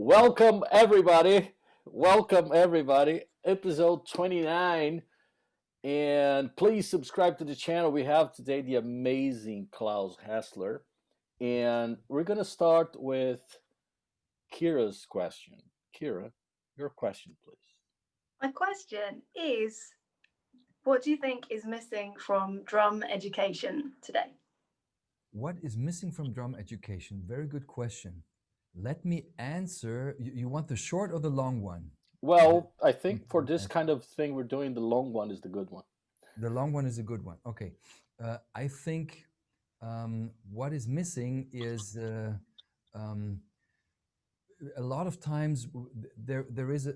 Welcome everybody. Welcome everybody. Episode 29. And please subscribe to the channel. We have today the amazing Claus Hessler. And we're going to start with Kira's question. Kira, your question, please. My question is, what do you think is missing from drum education today? What is missing from drum education? Very good question. Let me answer. You want the short or the long one? Well, I think for this kind of thing we're doing, the long one is the good one. The long one is a good one. Okay. I think what is missing is a lot of times there is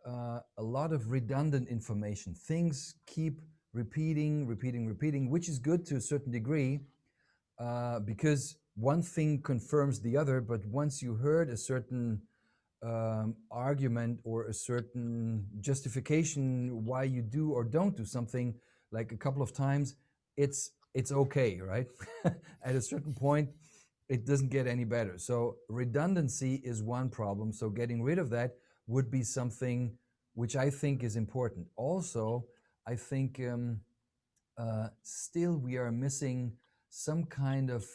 a lot of redundant information. Things keep repeating, which is good to a certain degree because one thing confirms the other. But once you heard a certain argument or a certain justification why you do or don't do something, like a couple of times, it's okay, right? At a certain point, it doesn't get any better. So redundancy is one problem. So getting rid of that would be something which I think is important. Also, I think still we are missing some kind of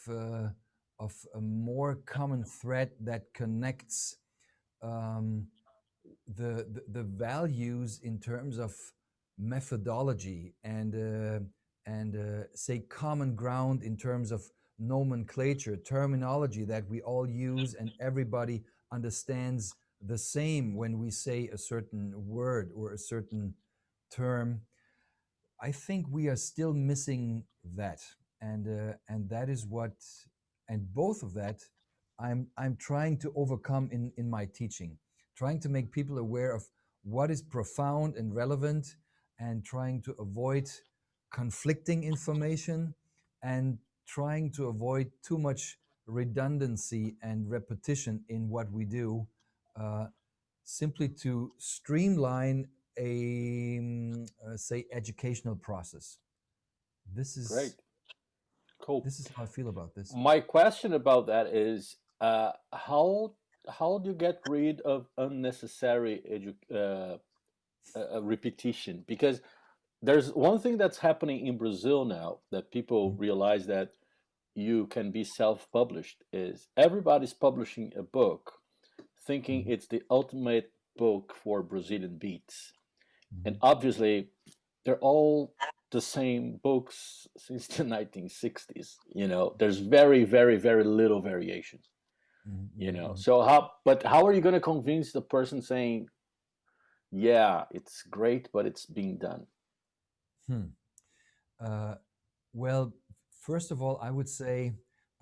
a more common thread that connects the values in terms of methodology and say common ground in terms of nomenclature, terminology that we all use and everybody understands the same when we say a certain word or a certain term. I think we are still missing that, and that is what, and both of that I'm trying to overcome in my teaching, trying to make people aware of what is profound and relevant, and trying to avoid conflicting information, and trying to avoid too much redundancy and repetition in what we do, simply to streamline a say educational process. This is Great. Cool. This is how I feel about this. My question about that is how do you get rid of unnecessary repetition? Because there's one thing that's happening in Brazil now that people realize that you can be self-published is everybody's publishing a book thinking it's the ultimate book for Brazilian beats. And obviously they're all the same books since the 1960s. There's very, very, very little variation. So how are you going to convince the person saying, yeah, it's great, but it's being done? Well, first of all, I would say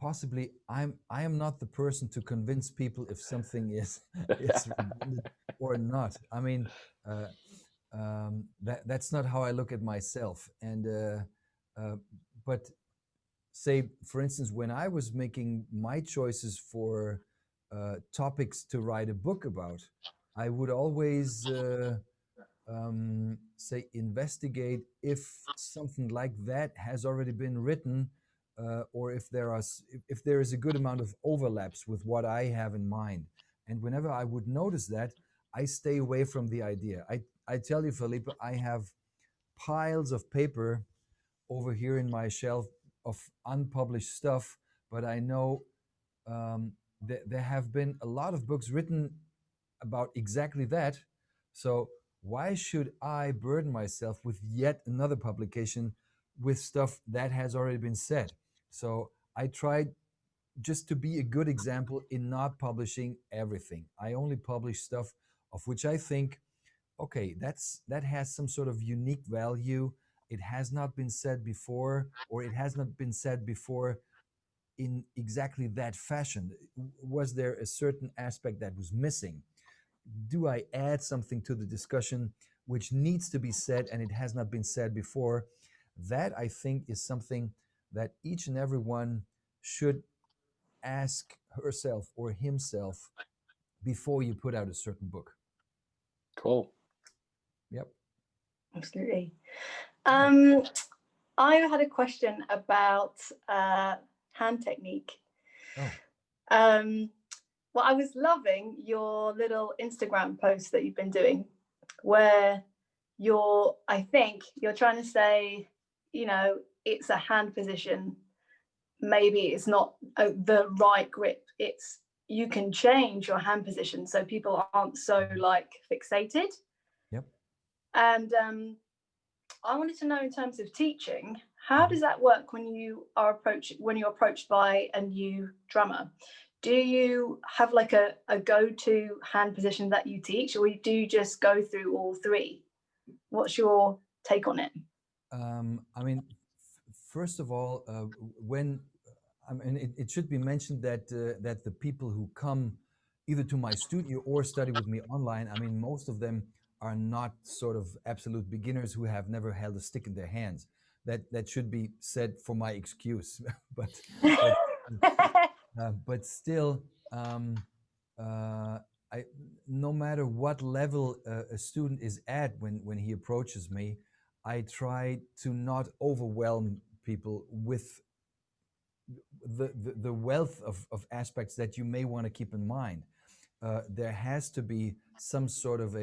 possibly I am not the person to convince people if something is redundant or not. I mean, that's not how I look at myself. And but say, for instance, when I was making my choices for topics to write a book about, I would always say investigate if something like that has already been written, or if there is a good amount of overlaps with what I have in mind. And whenever I would notice that, I stay away from the idea. I tell you, Felipe, I have piles of paper over here in my shelf of unpublished stuff, but I know there have been a lot of books written about exactly that. So why should I burden myself with yet another publication with stuff that has already been said? So I tried just to be a good example in not publishing everything. I only publish stuff of which I think, okay, that has some sort of unique value. It has not been said before, or it has not been said before in exactly that fashion. Was there a certain aspect that was missing? Do I add something to the discussion which needs to be said and it has not been said before? That, I think, is something that each and every one should ask herself or himself before you put out a certain book. Cool. Yep. Absolutely. I had a question about hand technique. Oh. Well, I was loving your little Instagram post that you've been doing, where I think you're trying to say, it's a hand position. Maybe it's not the right grip. It's, you can change your hand position so people aren't so like fixated. Yep. And I wanted to know, in terms of teaching, how does that work when you're approached by a new drummer? Do you have like a go-to hand position that you teach, or do you just go through all three? What's your take on it? I mean, first of all, when I mean, it should be mentioned that that the people who come either to my studio or study with me online, I mean, most of them are not sort of absolute beginners who have never held a stick in their hands. That should be said for my excuse, but but but still, uh, I, no matter what level a student is at when he approaches me, I try to not overwhelm people with the wealth of aspects that you may want to keep in mind. There has to be some sort of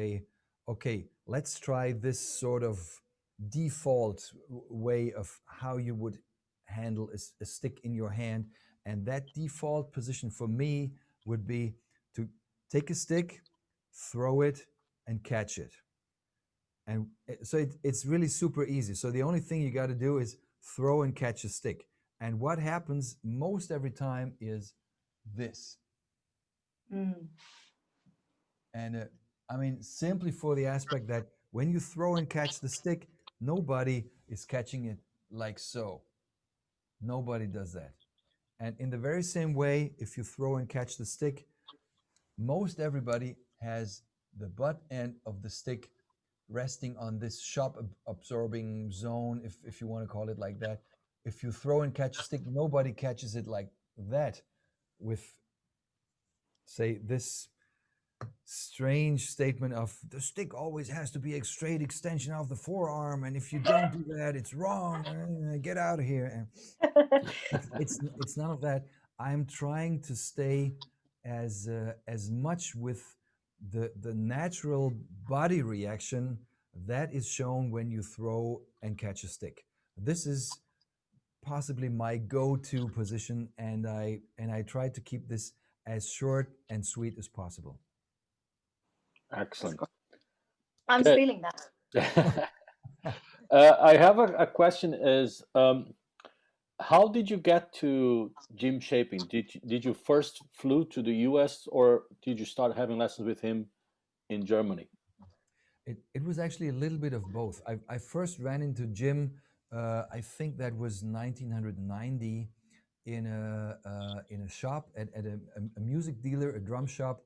okay, let's try this sort of default way of how you would handle a stick in your hand. And that default position for me would be to take a stick, throw it, and catch it. And so it's really super easy. So the only thing you got to do is throw and catch a stick. And what happens most every time is this. Mm. And I mean, simply for the aspect that when you throw and catch the stick, nobody is catching it like so. Nobody does that. And in the very same way, if you throw and catch the stick, most everybody has the butt end of the stick resting on this shock absorbing zone, if you want to call it like that. If you throw and catch a stick, nobody catches it like that with, say, this strange statement of the stick always has to be a straight extension of the forearm, and if you don't do that, it's wrong. Get out of here. And it's none of that. I'm trying to stay as much with the natural body reaction that is shown when you throw and catch a stick. This is possibly my go-to position, and I try to keep this as short and sweet as possible. Excellent. I'm Okay. stealing that. I have a question is, how did you get to Jim Chapin? Did you first flew to the US, or did you start having lessons with him in Germany? It was actually a little bit of both. I first ran into Jim, I think that was 1990, in a shop at a music dealer, a drum shop,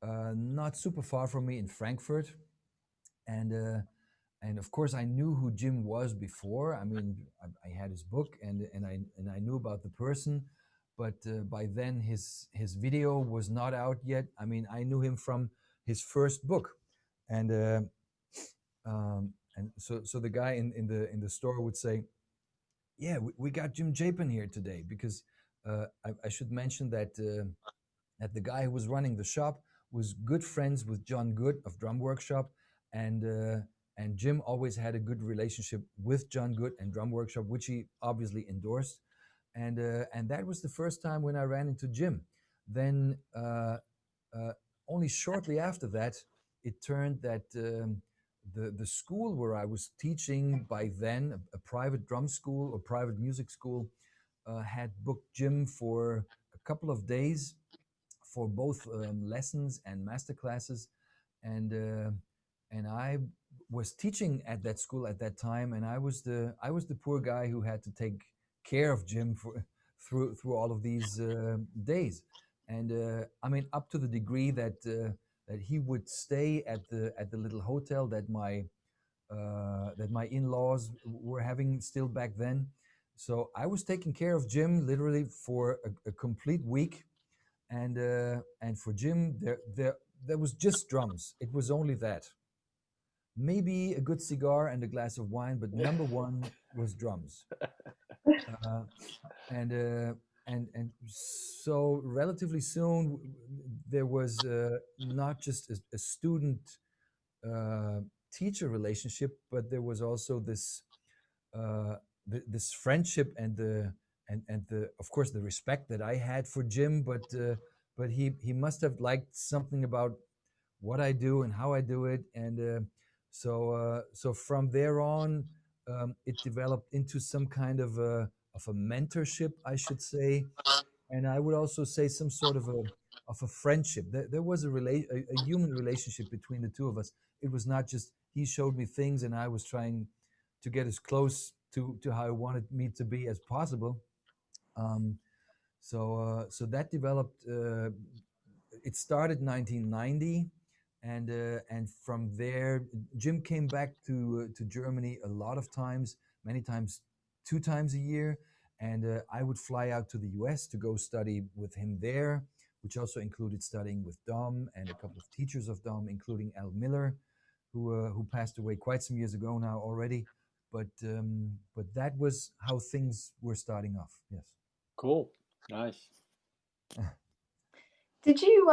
not super far from me in Frankfurt. And and of course I knew who Jim was before. I mean, I had his book, and I knew about the person, but by then his video was not out yet. I mean, I knew him from his first book, and so the guy in the store would say, "Yeah, we got Jim Chapin here today," because I should mention that that the guy who was running the shop was good friends with John Good of Drum Workshop, and and Jim always had a good relationship with John Good and Drum Workshop, which he obviously endorsed, and that was the first time when I ran into Jim. Then uh, only shortly after that, it turned that the school where I was teaching by then, a private drum school or private music school, had booked Jim for a couple of days for both lessons and master classes, and I was teaching at that school at that time, and I was the poor guy who had to take care of Jim for through all of these days, and I mean, up to the degree that that he would stay at the little hotel that my in-laws were having still back then. So I was taking care of Jim literally for a complete week, and for Jim there was just drums. It was only that. Maybe a good cigar and a glass of wine, but number one was drums. Uh, and and so relatively soon there was not just a student uh, teacher relationship, but there was also this uh, this friendship and the of course the respect that I had for Jim, but he must have liked something about what I do and how I do it, and so from there on, it developed into some kind of a mentorship, I should say, and I would also say some sort of a friendship. There was a human relationship between the two of us. It was not just he showed me things and I was trying to get as close to how I wanted me to be as possible. Um, so that developed. It started 1990, and from there, Jim came back to Germany a lot of times, many times, 2 times a year, and I would fly out to the U.S. to go study with him there, which also included studying with Dom and a couple of teachers of Dom, including Al Miller, who passed away quite some years ago now already. But that was how things were starting off. Yes. Cool. Nice. Did you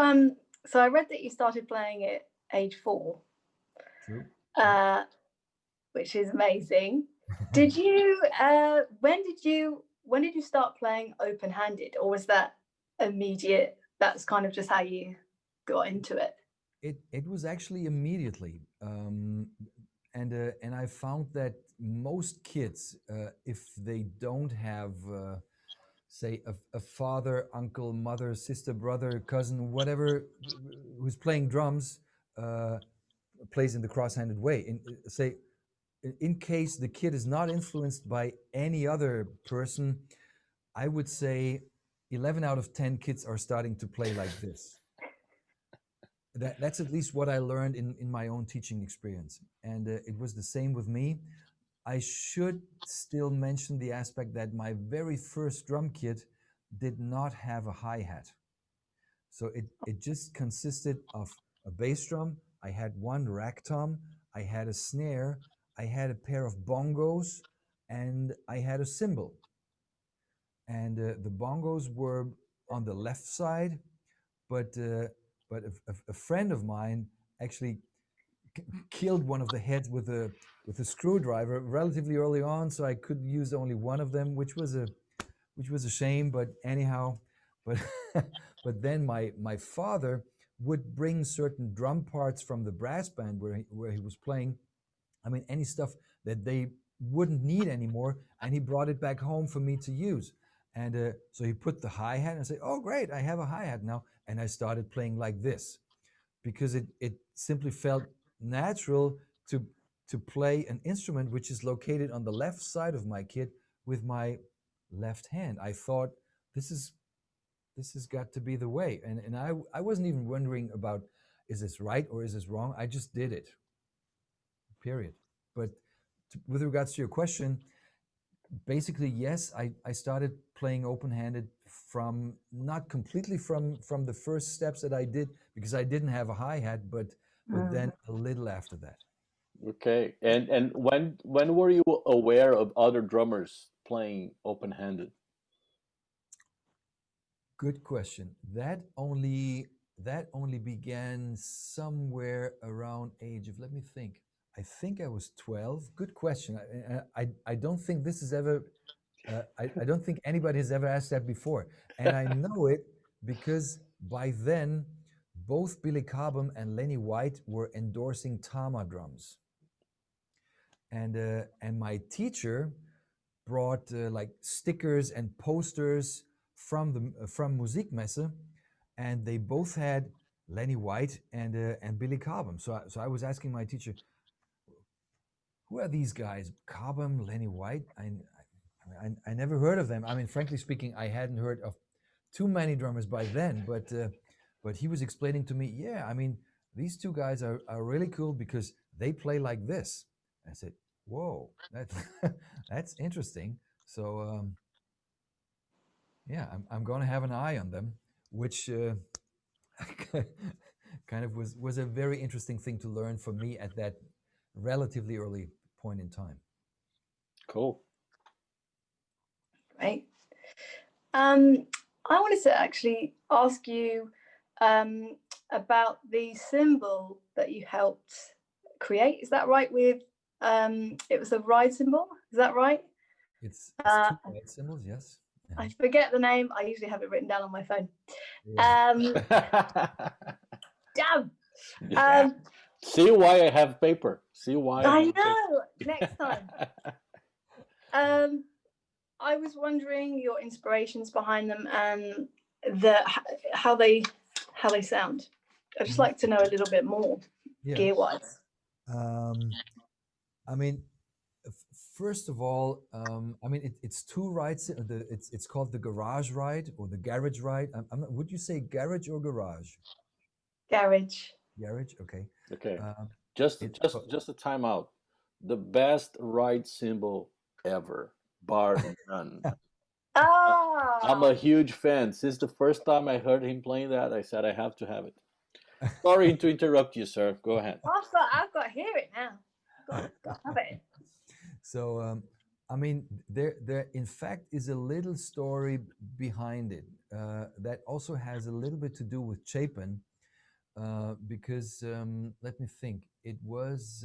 so I read that you started playing at age 4, True. which is amazing. Did you when did you start playing open-handed, or was that immediate? That's kind of just how you got into it. It was actually immediately, and I found that most kids, if they don't have, say, a father, uncle, mother, sister, brother, cousin, whatever, who's playing drums, plays in the cross-handed way. Say, in case the kid is not influenced by any other person, I would say 11 out of 10 kids are starting to play like this. That's at least what I learned in my own teaching experience. And it was the same with me. I should still mention the aspect that my very first drum kit did not have a hi-hat. So it just consisted of a bass drum. I had one rack tom. I had a snare. I had a pair of bongos, and I had a cymbal. And the bongos were on the left side, but a friend of mine actually killed one of the heads with a screwdriver relatively early on, so I could use only one of them, which was a shame. But anyhow, but but then my father would bring certain drum parts from the brass band where he was playing. I mean, any stuff that they wouldn't need anymore, and he brought it back home for me to use. And so he put the hi hat and I said, "Oh, great! I have a hi hat now." And I started playing like this because it simply felt natural to to play an instrument which is located on the left side of my kit with my left hand. I thought this is this has got to be the way, and I wasn't even wondering about is this right or is this wrong. I just did it. Period. But with regards to your question, basically yes, I started playing open-handed from not completely from the first steps that I did because I didn't have a hi-hat, but then a little after that. Okay. And when were you aware of other drummers playing open-handed? Good question. That only began somewhere around age of, let me think. I think I was 12. Good question. I don't think this is ever I don't think anybody has ever asked that before. And I know it because by then, both Billy Cobham and Lenny White were endorsing Tama drums. And my teacher brought like stickers and posters from Musikmesse, and they both had Lenny White and Billy Cobham. So I was asking my teacher, who are these guys? Cobham, Lenny White? I never heard of them. I mean, frankly speaking, I hadn't heard of too many drummers by then. But he was explaining to me, yeah, I mean, these two guys are really cool because they play like this. I said, whoa, that's interesting. So yeah, I'm going to have an eye on them, which kind of was a very interesting thing to learn for me at that relatively early point in time. Cool. Right. I wanted to actually ask you about the symbol that you helped create. Is that right? With it was a ride symbol. Is that right? It's two ride cymbals, yes. I forget the name. I usually have it written down on my phone. Yeah. Damn. Yeah. See why I have paper. See why I know. Next time. I was wondering your inspirations behind them and how they sound. I'd just like to know a little bit more, Yeah. gear wise. I mean, first of all, I mean it's two rides. It's called the garage ride or the garage ride. I'm not, would you say garage or garage? Garage. Garage. Okay. Okay. Um, Just it, just a timeout. The best ride symbol ever, bar none. I'm a Ah. huge fan. Since the first time I heard him playing that, I said I have to have it. Sorry to interrupt you, sir. Go ahead. I've got to hear it now. Got to have it. So, I mean, there in fact is a little story behind it that also has a little bit to do with Chapin, because let me think. It was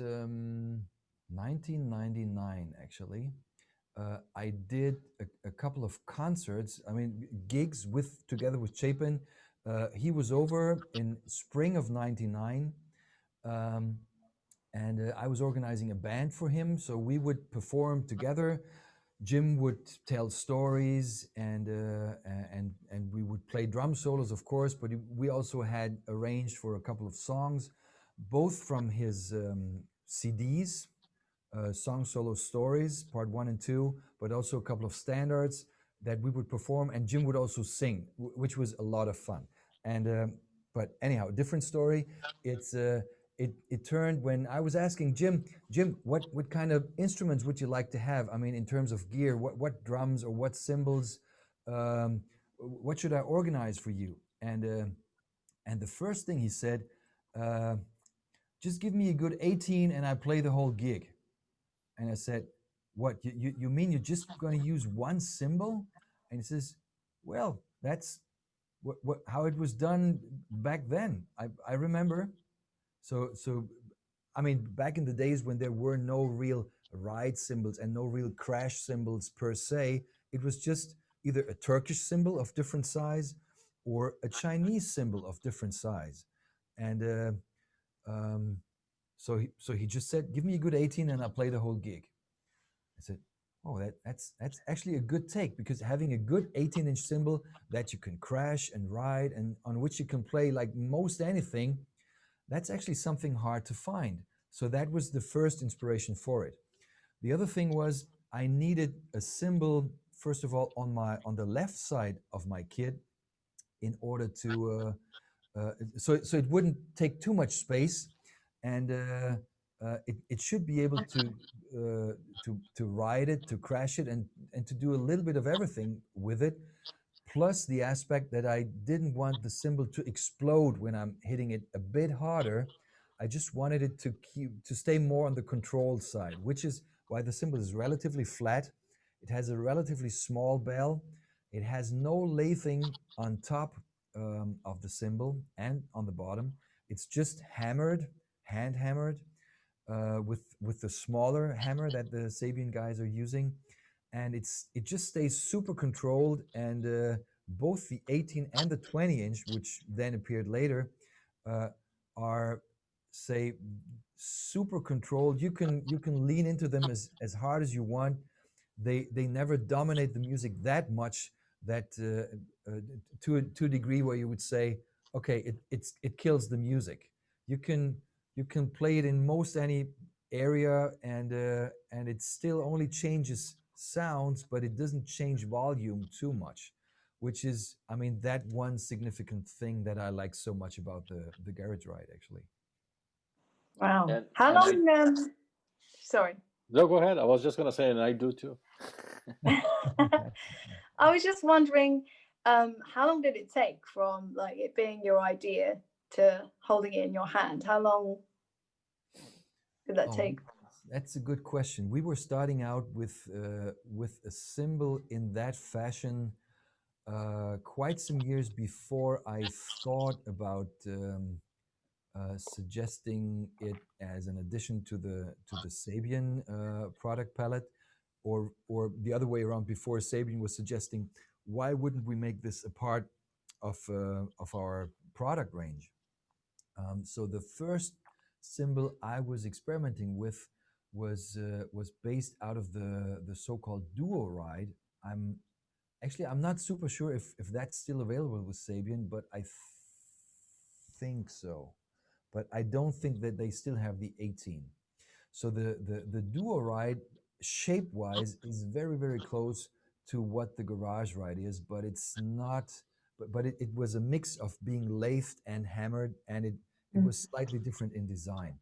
1999 actually. I did a couple of concerts. I mean, gigs with together with Chapin. He was over in spring of '99. Um, and I was organizing a band for him, so we would perform together. Jim would tell stories, and we would play drum solos, of course. But we also had arranged for a couple of songs, both from his CDs, Song Solo Stories, Part 1 and 2, but also a couple of standards that we would perform, and Jim would also sing, which was a lot of fun. And but anyhow, different story. It's it turned when I was asking Jim, what kind of instruments would you like to have? I mean, in terms of gear, what drums or what cymbals, what should I organize for you? And the first thing he said, uh, just give me a good 18 and I play the whole gig. And I said, what, you mean you're just going to use one cymbal? And he says, well, that's how it was done back then. I remember. So, I mean, back in the days when there were no real ride cymbals and no real crash cymbals per se, it was just either a Turkish cymbal of different size or a Chinese cymbal of different size. And um, so he just said, give me a good 18 and I'll play the whole gig. I said, oh, that's actually a good take, because having a good 18-inch cymbal that you can crash and ride and on which you can play like most anything, that's actually something hard to find. So that was the first inspiration for it. The other thing was I needed a cymbal, first of all, on the left side of my kit in order to so it wouldn't take too much space, and it should be able to ride it, to crash it, and to do a little bit of everything with it. Plus the aspect that I didn't want the cymbal to explode when I'm hitting it a bit harder. I just wanted it to stay more on the controlled side, which is why the cymbal is relatively flat. It has a relatively small bell. It has no lathing on top of the cymbal and on the bottom. It's just hammered, hand hammered, with the smaller hammer that the Sabian guys are using, and it just stays super controlled. And both the 18 and the 20-inch, which then appeared later, are, say, super controlled. You can lean into them as hard as you want. They never dominate the music that much that to a degree where you would say, okay, it kills the music. You can play it in most any area, and it still only changes sounds, but it doesn't change volume too much, which is, I mean, that one significant thing that I like so much about the garage ride, actually. Wow. And How and I long? Sorry. no, go ahead. I was just gonna say, and I do too. I was just wondering, how long did it take from like it being your idea to holding it in your hand? How long did that Oh, take? that's a good question. We were starting out with a cymbal in that fashion quite some years before I thought about suggesting it as an addition to the Sabian product palette, or the other way around. Before Sabian was suggesting, why wouldn't we make this a part of our product range? So the first cymbal I was experimenting with was based out of the so-called duo ride. I'm not super sure if that's still available with Sabian, but I think so. But I don't think that they still have the 18. So the duo ride shape-wise is very, very close to what the garage ride is, but it's not. But it was a mix of being lathed and hammered, and it was slightly different in design.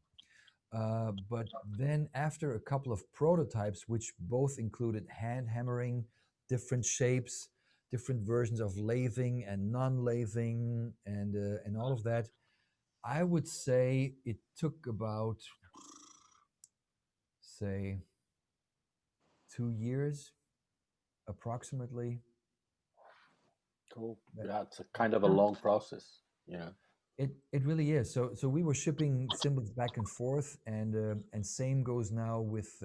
But then after a couple of prototypes, which both included hand hammering, different shapes, different versions of lathing and non-lathing, and all of that, I would say it took about, say, 2 years approximately. Cool. That, Yeah, it's a kind of a long process. Yeah. it really is. So we were shipping cymbals back and forth, and same goes now with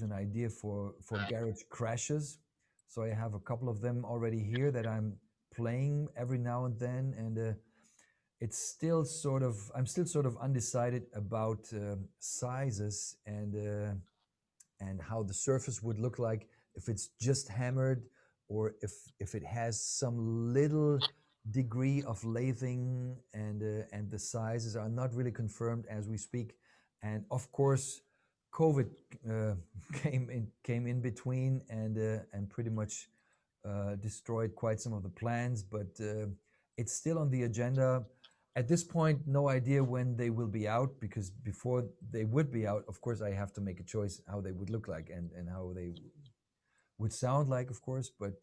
an idea for garage crashes. So I have a couple of them already here that I'm playing every now and then, and it's still sort of I'm still sort of undecided about sizes and how the surface would look like if it's just hammered, or if it has some little degree of lathing, and the sizes are not really confirmed as we speak. And of course, COVID uh, came in between, and pretty much destroyed quite some of the plans, but it's still on the agenda. At this point, no idea when they will be out, because before they would be out, of course, I have to make a choice how they would look like, and how they would sound like, of course. But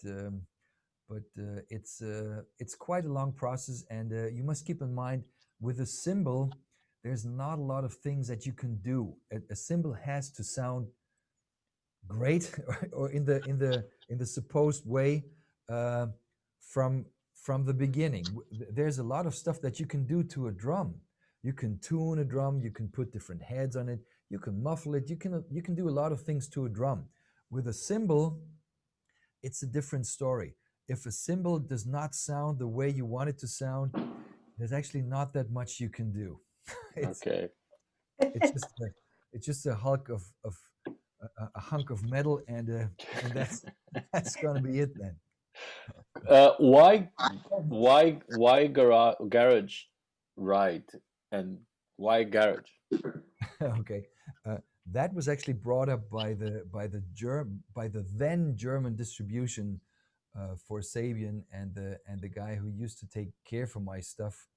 it's quite a long process, and you must keep in mind, with a cymbal, there's not a lot of things that you can do. A cymbal has to sound great, or in the supposed way, uh, from from the beginning. There's a lot of stuff that you can do to a drum. You can tune a drum, you can put different heads on it, you can muffle it, you can do a lot of things to a drum. With a cymbal, it's a different story. If a cymbal does not sound the way you want it to sound, there's actually not that much you can do. it's Okay. it's just a, it's just a hulk of a hunk of metal, and that's gonna be it then. Why garage ride, and why garage? Okay, uh, that was actually brought up by the then German distribution for Sabian, and the guy who used to take care for my stuff,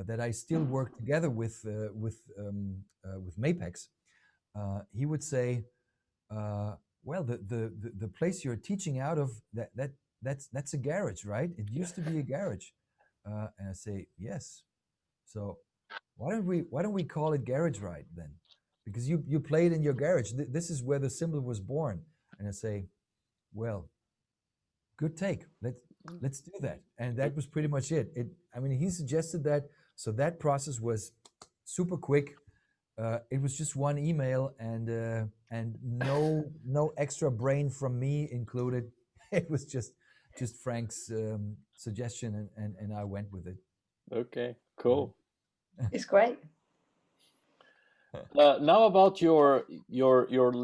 that I still work together with Mapex. He would say, well, the place you're teaching out of, that's a garage, right? It used to be a garage. And I say, yes. So why don't we call it garage ride then? Because you played in your garage. This is where the symbol was born. And I say, well, good take. Let's do that. And that was pretty much it. I mean, he suggested that, so that process was super quick. It was just one email, and no extra brain from me included. It was just Frank's suggestion, and I went with it. Okay, cool. It's great. Now about your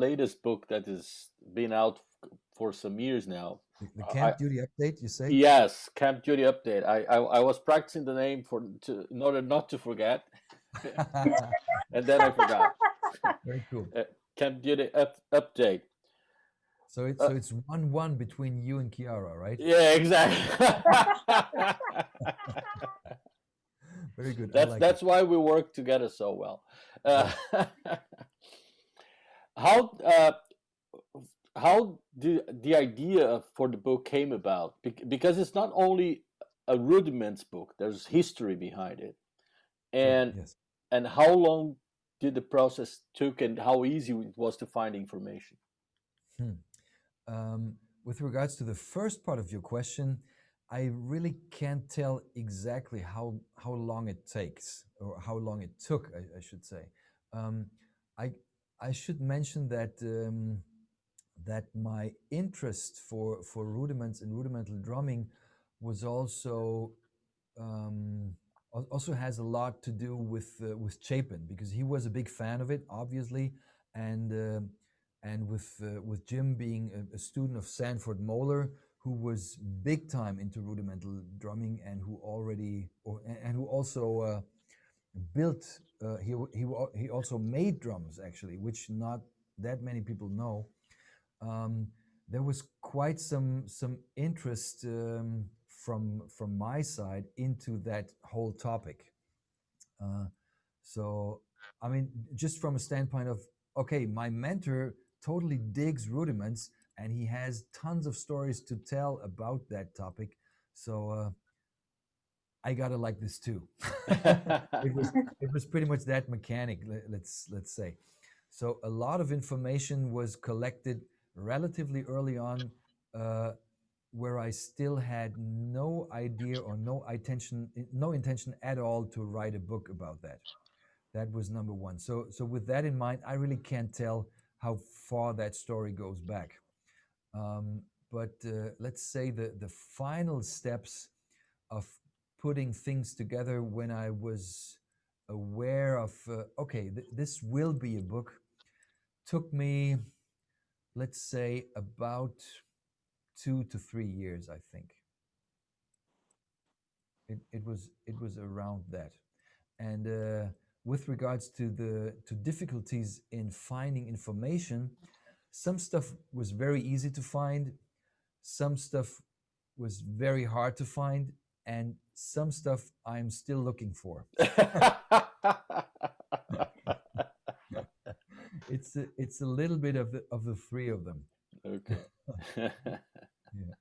latest book that has been out for some years now. The Camp Duty Update, you say? Yes, Camp Duty Update. I was practicing the name in order not to forget, and then I forgot. Very cool. Camp Duty Update. So it's 1-1 between you and Kiara, right? Yeah, exactly. Very good. That's why we work together so well. How how the idea for the book came about? Because it's not only a rudiments book. There's history behind it, True. and Yes. and how long did the process took, and how easy it was to find information. Hmm. With regards to the first part of your question, I really can't tell exactly how long it takes or how long it took, I should say. Um, I I should mention that that my interest for rudiments and rudimental drumming was also also has a lot to do with Chapin, because he was a big fan of it, obviously, and with Jim being a student of Sanford Moeller, who was big time into rudimental drumming and who already and who also built he also made drums, actually, which not that many people know. um, there was quite some interest from my side into that whole topic. Uh, so, I mean, just from a standpoint of, okay, my mentor totally digs rudiments and he has tons of stories to tell about that topic. So I gotta like this too. it was it was pretty much that mechanic. Let's say. So a lot of information was collected relatively early on, uh, where I still had no idea or no intention at all to write a book about that. That was number one. So with that in mind, I really can't tell how far that story goes back. Um, but let's say the final steps of putting things together, when I was aware of, okay, this will be a book, took me, let's say, about 2 to 3 years, I think. It was around that. And with regards to the to difficulties in finding information, some stuff was very easy to find, some stuff was very hard to find, and some stuff I'm still looking for. It's a little bit of the three of them. Okay. Yeah.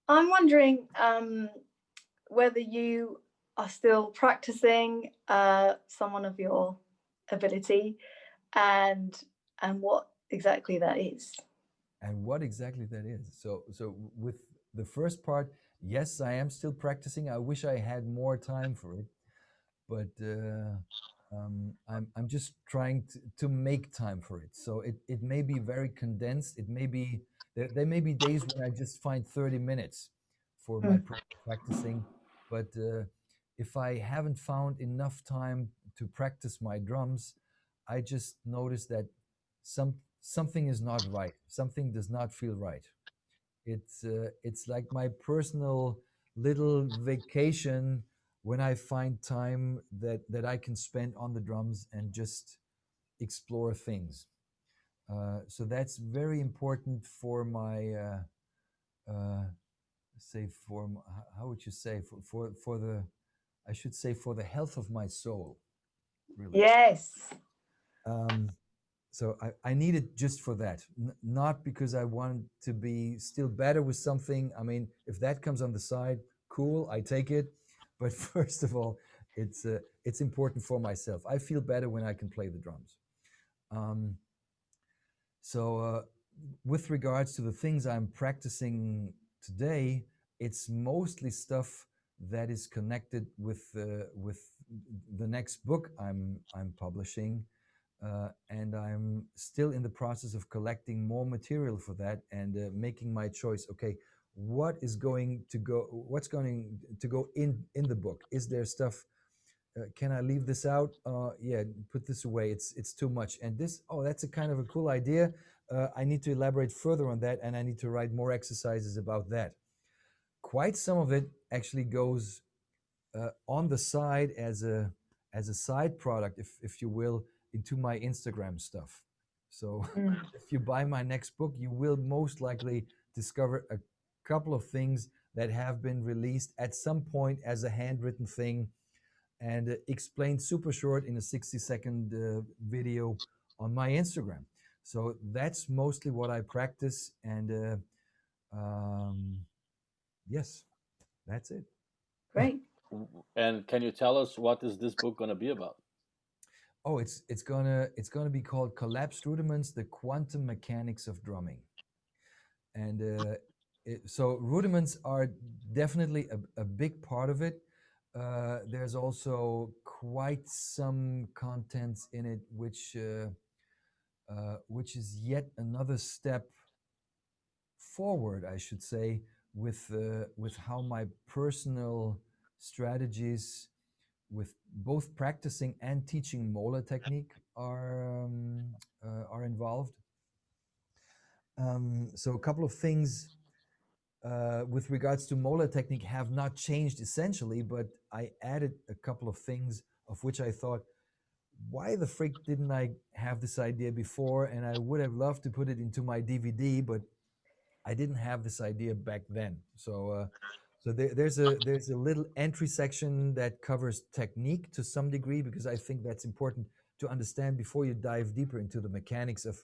I'm wondering whether you are still practicing someone of your ability, and what exactly that is. And what exactly that is. So with the first part, yes, I am still practicing. I wish I had more time for it, but I'm just trying to make time for it. So it may be very condensed. It may be there may be days when I just find 30 minutes for my Mm. practicing, but if I haven't found enough time to practice my drums, I just notice that something is not right. Something does not feel right. It's like my personal little vacation when I find time that I can spend on the drums and just explore things. So that's very important for my say for how would you say for the I should say for the health of my soul, really. Yes. Um, so I need it just for that, not because I want to be still better with something. I mean, if that comes on the side, cool, I take it. But first of all, it's important for myself. I feel better when I can play the drums. Um, so with regards to the things I'm practicing today, it's mostly stuff that is connected with the next book I'm publishing, and I'm still in the process of collecting more material for that and making my choice. Okay, what's going to go in the book? Is there stuff? Can I leave this out? Yeah, put this away. It's too much. And this, oh, that's a kind of a cool idea. I need to elaborate further on that, and I need to write more exercises about that. Quite some of it actually goes on the side as a side product, if you will, into my Instagram stuff. So Mm. if you buy my next book, you will most likely discover a couple of things that have been released at some point as a handwritten thing and explained super short in a 60-second video on my Instagram. So that's mostly what I practice, and um, yes, that's it. Great. And can you tell us what is this book going to be about? Oh, it's gonna be called Collapsed Rudiments: The Quantum Mechanics of Drumming. And so rudiments are definitely a big part of it. There's also quite some contents in it which is yet another step forward, I should say, with how my personal strategies with both practicing and teaching Moeller technique are involved. So a couple of things with regards to Moeller technique have not changed essentially, but I added a couple of things of which I thought, why the frick didn't I have this idea before? And I would have loved to put it into my DVD, but I didn't have this idea back then. So there's a little entry section that covers technique to some degree, because I think that's important to understand before you dive deeper into the mechanics of,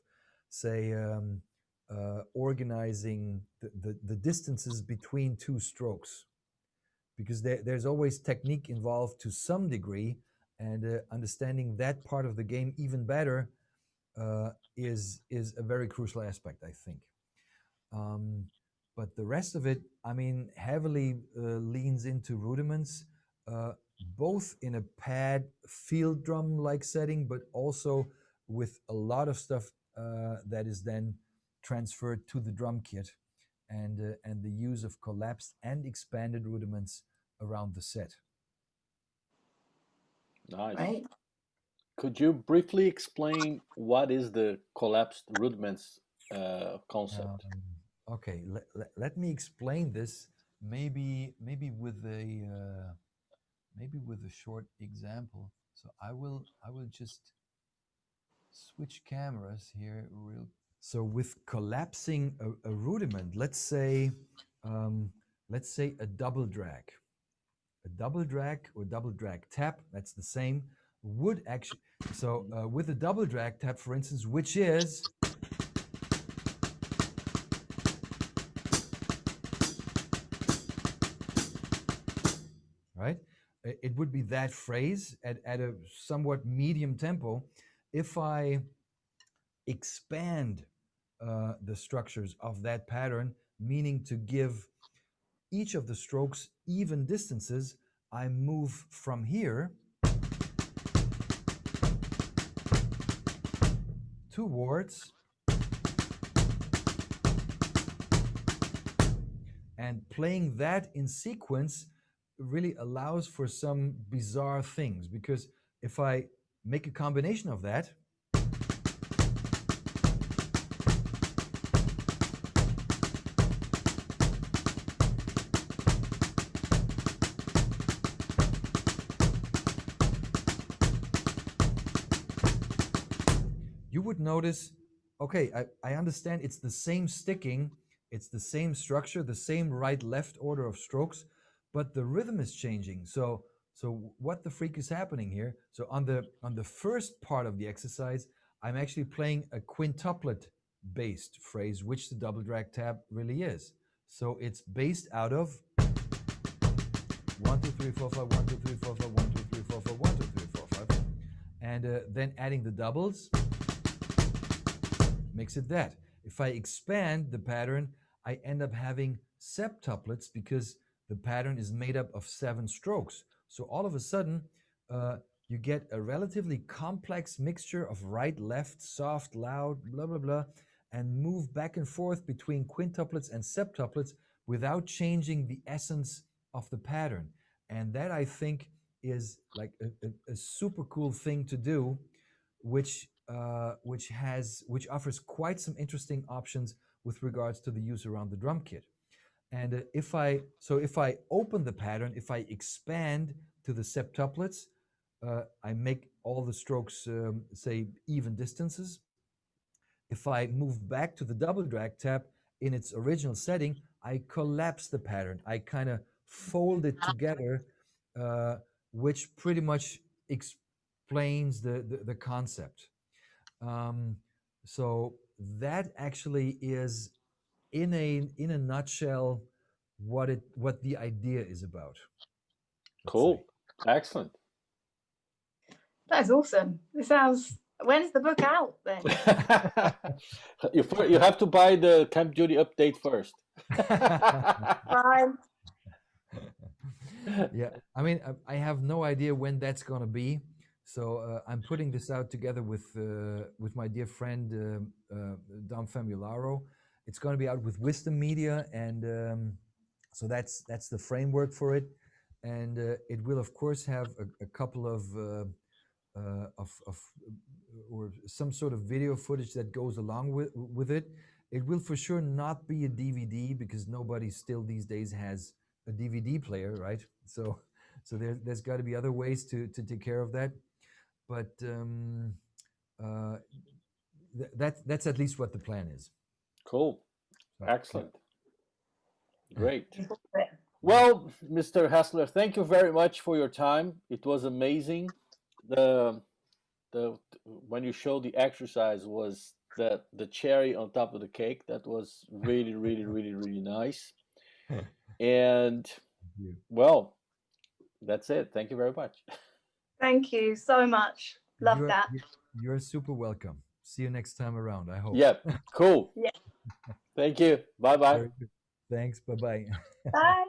say, organizing the distances between two strokes, because there's always technique involved to some degree, and understanding that part of the game even better is a very crucial aspect, I think. Um, but the rest of it, I mean, heavily leans into rudiments, uh, both in a pad field drum like setting, but also with a lot of stuff that is then transferred to the drum kit, and the use of collapsed and expanded rudiments around the set. Nice. Right. Could you briefly explain what is the collapsed rudiments Um, concept? okay, let me explain this. Maybe with a short example. So I will just switch cameras here real. So with collapsing a rudiment, um, let's say a double drag or double drag tap. That's the same. Would actually so with a double drag tap, for instance, which is right? It would be that phrase at a somewhat medium tempo. If I expand the structures of that pattern, meaning to give each of the strokes even distances, I move from here towards, and playing that in sequence really allows for some bizarre things, because if I make a combination of that, you would notice, okay, I understand it's the same sticking, it's the same structure, the same right-left order of strokes, but the rhythm is changing. So what the freak is happening here? So on the first part of the exercise, I'm actually playing a quintuplet based phrase, which the double drag tab really is. So it's based out of 1 2 3 4 5 1 2 3 4 5 1 2 3 4 5 1 2 3 4 5, and then adding the doubles makes it that. If I expand the pattern, I end up having septuplets, because the pattern is made up of 7 strokes. So all of a sudden, you get a relatively complex mixture of right, left, soft, loud, blah, blah, blah, and move back and forth between quintuplets and septuplets without changing the essence of the pattern. And that, I think, is like a super cool thing to do, which offers quite some interesting options with regards to the use around the drum kit. And if I open the pattern, if I expand to the septuplets, I make all the strokes say even distances. If I move back to the double drag tap in its original setting, I collapse the pattern. I kind of fold it together, uh, which pretty much explains the concept. Um, so that actually is, in a nutshell, what the idea is about. Let's say. Cool. Excellent. That is awesome. It sounds When's the book out then? You have to buy the Camp Judy update first. Fine. Yeah, I mean, I have no idea when that's going to be. So I'm putting this out together with my dear friend Dom Famularo. It's going to be out with Wisdom Media, and so that's the framework for it. And it will, of course, have a couple of or some sort of video footage that goes along with it. It will for sure not be a DVD, because nobody still these days has a DVD player, right? So there's got to be other ways to take care of that. But that's at least what the plan is. Cool. So, Excellent. Great. Yeah. Well, Mr. Hessler, thank you very much for your time. It was amazing. The when you showed the exercise was the cherry on top of the cake. That was really, really, really, really nice. And well, that's it. Thank you very much. Thank you so much. Love that. You're super welcome. See you next time around, I hope. Yeah, cool. Yeah. Thank you. Bye-bye. Thanks. Bye-bye. Bye.